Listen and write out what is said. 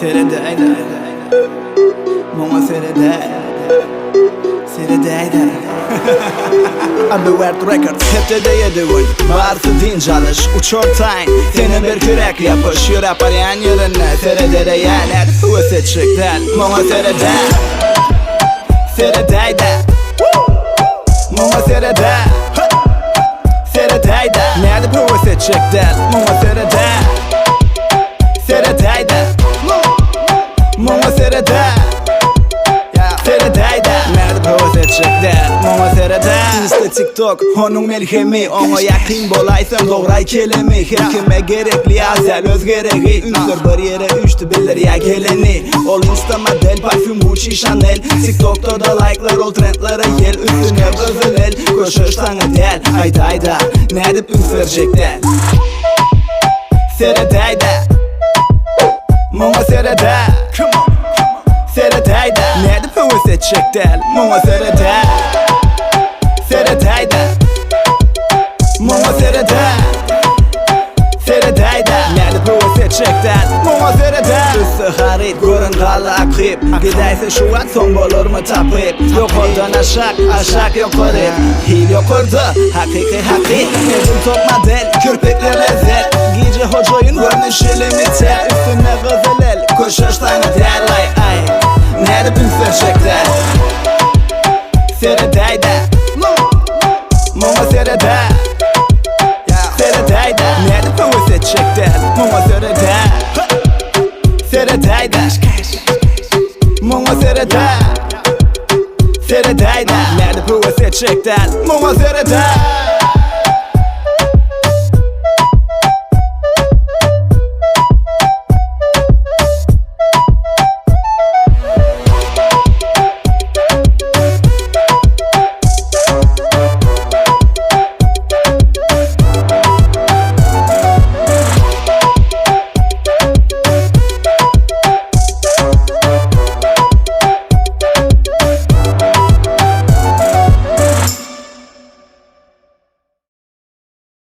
Seredeyda Mama Seredeyda Underworld Records hep de yediğin Varsı din çalış uç ortayın Senin bir kürek yapış Yürapar yan yerine Seredeyda yerler Bu seçikler Mama Seredeyda Mama Seredeyda Nerede bu seçikler Mama Seredeyda Mama Seredeyda Nerede bu seçikler Mama Seredeyda Insta TikTok onun melhemi Ona yakın bolaysam doğray kelimi Her kime gerekli azel öz gereği Ünsür bir yere üçtü bilir ya geleni Ol insta model parfüm Gucci Chanel TikTok'ta da like'lar ol trendlere gel Üstüne özel el koşuş sana del Ayda nerede ünsürecekler Seredeyda Mama Seredeyda Nerede bu seçikler Mama Seredeyda Mama Seredeyda Nerede bu seçikler Mama Seredeyda Üstü harit görün kalı akip Gideyse şu an son bulur mu tapip Yok oradan aşak yok orip Hil yok orada hakiki Evim top model kürpekler lezzet Gece hocayın görünüş limiter Üstüne gazel el koşuştan del ay Nerede bu seçikler Seredeyda Mama Seredeyda Nerede bu seçikler Mama Seredeyda Mama Seredeyda Nerede bu seçikler Mama Seredeyda